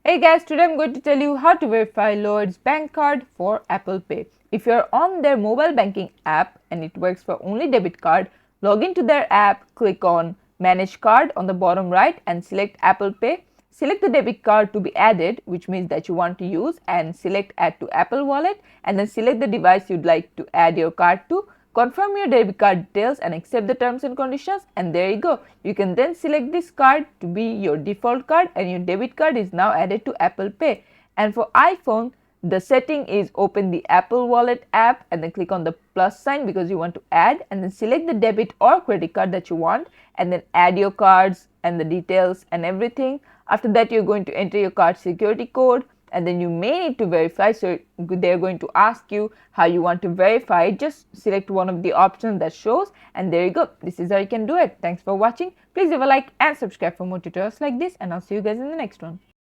Hey guys, today I'm going to tell you how to verify Lloyds bank card for Apple Pay. If you're on their mobile banking app and it works for only debit card, log into their app, click on Manage Card on the bottom right and select Apple Pay. Select the debit card to be added, which means that you want to use, and select Add to Apple Wallet, and then select the device you'd like to add your card to. Confirm your debit card details and accept the terms and conditions, and there you go. You can then select this card to be your default card and your debit card is now added to Apple Pay. And for iPhone, the setting is open the Apple Wallet app and then click on the plus sign because you want to add, and then select the debit or credit card that you want and then add your cards and the details and everything. After that, you're going to enter your card security code and then you may need to verify, so they're going to ask you how you want to verify. Just select one of the options that shows, and there you go. This is how you can do it. Thanks for watching. Please leave a like and subscribe for more tutorials like this, and I'll see you guys in the next one.